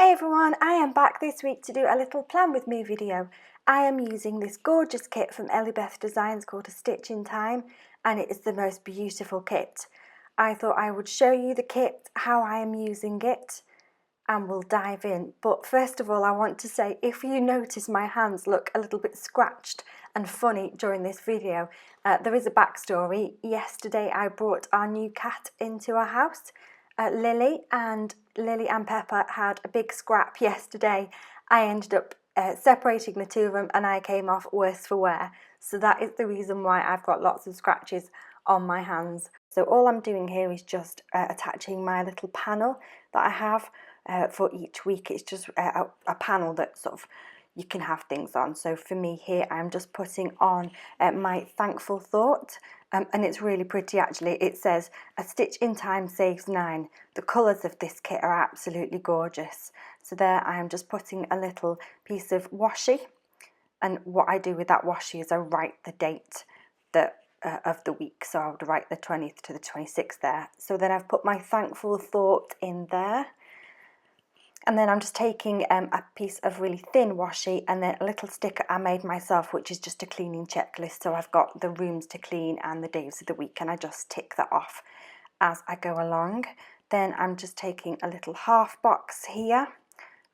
Hi everyone, I am back this week to do a little plan with me video. I am using this gorgeous kit from EllieBethDesigns called a Stitch in Time, and it is the most beautiful kit. I thought I would show you the kit, how I am using it, and we'll dive in. But first of all, I want to say, if you notice my hands look a little bit scratched and funny during this video, there is a backstory. Yesterday I brought our new cat into our house. Lily and Pepper had a big scrap yesterday. I ended up separating the two of them and I came off worse for wear. So that is the reason why I've got lots of scratches on my hands. So all I'm doing here is just attaching my little panel that I have for each week. It's just a panel that sort of you can have things on. So for me here, I'm just putting on my thankful thought, and it's really pretty actually. It says, "A stitch in time saves 9. The colours of this kit are absolutely gorgeous." So there I am just putting a little piece of washi, and what I do with that washi is I write the date that of the week. So I would write the 20th to the 26th there. So then I've put my thankful thought in there. And then I'm just taking a piece of really thin washi and then a little sticker I made myself, which is just a cleaning checklist. So I've got the rooms to clean and the days of the week, and I just tick that off as I go along. Then I'm just taking a little half box here.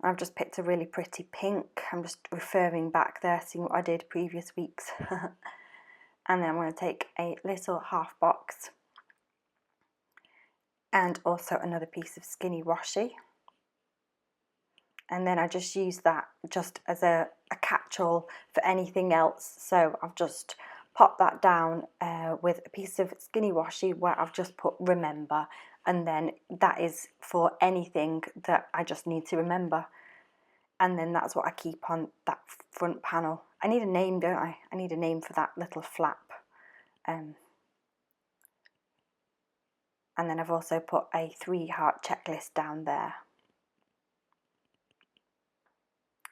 I've just picked a really pretty pink. I'm just referring back there, seeing what I did previous weeks. And then I'm going to take a little half box and also another piece of skinny washi. And then I just use that just as a catch-all for anything else. So I've just popped that down with a piece of skinny washi where I've just put remember, and then that is for anything that I just need to remember. And then that's what I keep on that front panel. I need a name, don't I? I need a name for that little flap. And then I've also put a 3-heart checklist down there.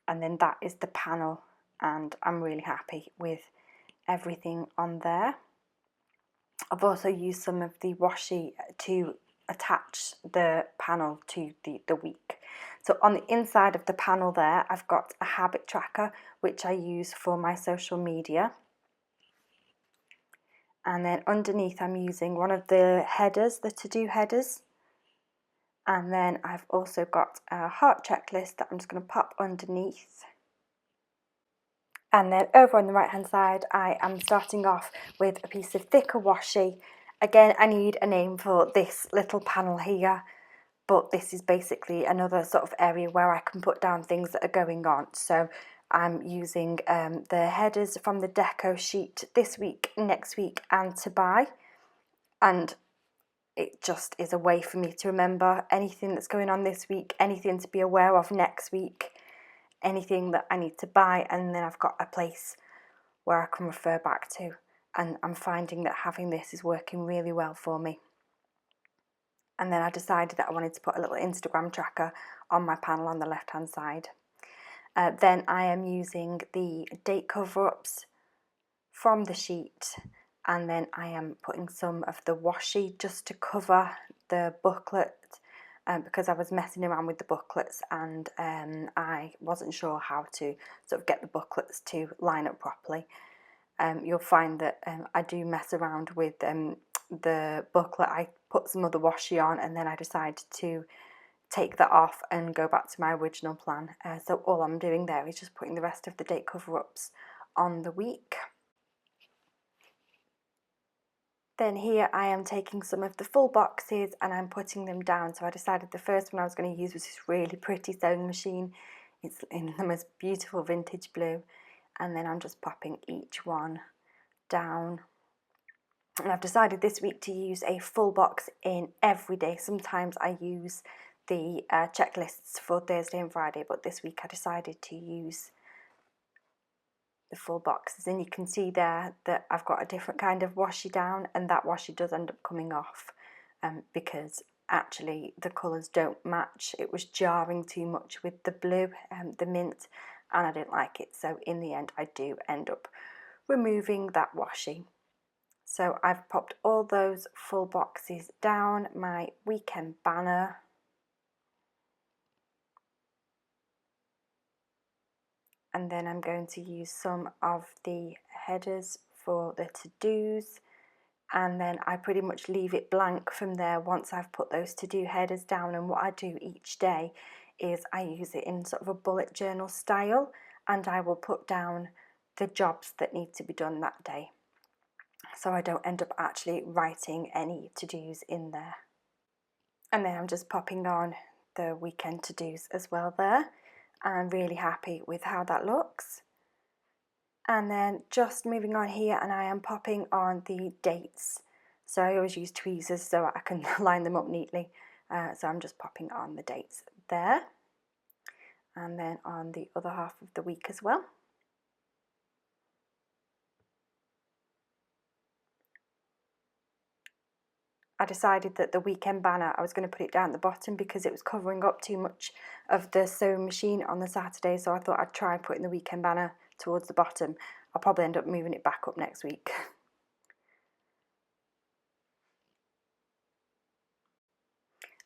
And then that is the panel, and I'm really happy with everything on there. I've also used some of the washi to attach the panel to the week. So on the inside of the panel there, I've got a habit tracker, which I use for my social media. And then underneath I'm using one of the headers, the to-do headers. And then I've also got a heart checklist that I'm just going to pop underneath. And then over on the right hand side, I am starting off with a piece of thicker washi. Again, I need a name for this little panel here, but this is basically another sort of area where I can put down things that are going on. So I'm using the headers from the deco sheet this week, next week, and to buy. And it just is a way for me to remember anything that's going on this week, anything to be aware of next week, anything that I need to buy, and then I've got a place where I can refer back to. And I'm finding that having this is working really well for me. And then I decided that I wanted to put a little Instagram tracker on my panel on the left hand side. Then I am using the date cover-ups from the sheet, and then I am putting some of the washi just to cover the booklet, because I was messing around with the booklets and I wasn't sure how to sort of get the booklets to line up properly. You'll find that I do mess around with the booklet. I put some other washi on and then I decided to take that off and go back to my original plan. So all I'm doing there is just putting the rest of the date cover-ups on the week. Then here I am taking some of the full boxes and I'm putting them down. So I decided the first one I was going to use was this really pretty sewing machine. It's in the most beautiful vintage blue. And then I'm just popping each one down. And I've decided this week to use a full box in every day. Sometimes I use the checklists for Thursday and Friday, but this week I decided to use the full boxes, and you can see there that I've got a different kind of washi down, and that washi does end up coming off because actually the colours don't match. It was jarring too much with the blue, the mint, and I didn't like it, so in the end I do end up removing that washi. So I've popped all those full boxes down, my weekend banner. and then I'm going to use some of the headers for the to-dos, and then I pretty much leave it blank from there once I've put those to-do headers down. And what I do each day is I use it in sort of a bullet journal style, and I will put down the jobs that need to be done that day, so I don't end up actually writing any to-dos in there. And then I'm just popping on the weekend to-dos as well there. I'm really happy with how that looks. And then just moving on here, and I am popping on the dates. So I always use tweezers so I can line them up neatly. So I'm just popping on the dates there. And then on the other half of the week as well. I decided that the weekend banner, I was going to put it down at the bottom because it was covering up too much of the sewing machine on the Saturday, so I thought I'd try putting the weekend banner towards the bottom. I'll probably end up moving it back up next week.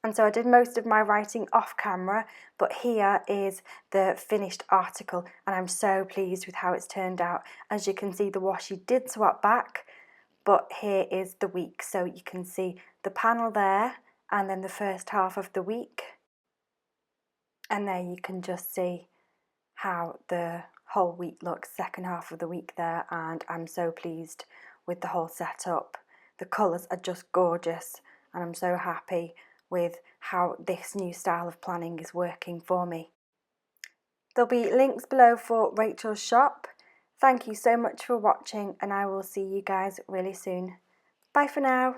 And so I did most of my writing off camera, but here is the finished article, and I'm so pleased with how it's turned out. As you can see, the washi did swap back, but here is the week, so you can see the panel there and then the first half of the week, and there you can just see how the whole week looks, second half of the week there, and I'm so pleased with the whole setup. The colours are just gorgeous, and I'm so happy with how this new style of planning is working for me. There'll be links below for Rachel's shop. Thank you so much for watching, and I will see you guys really soon. Bye for now.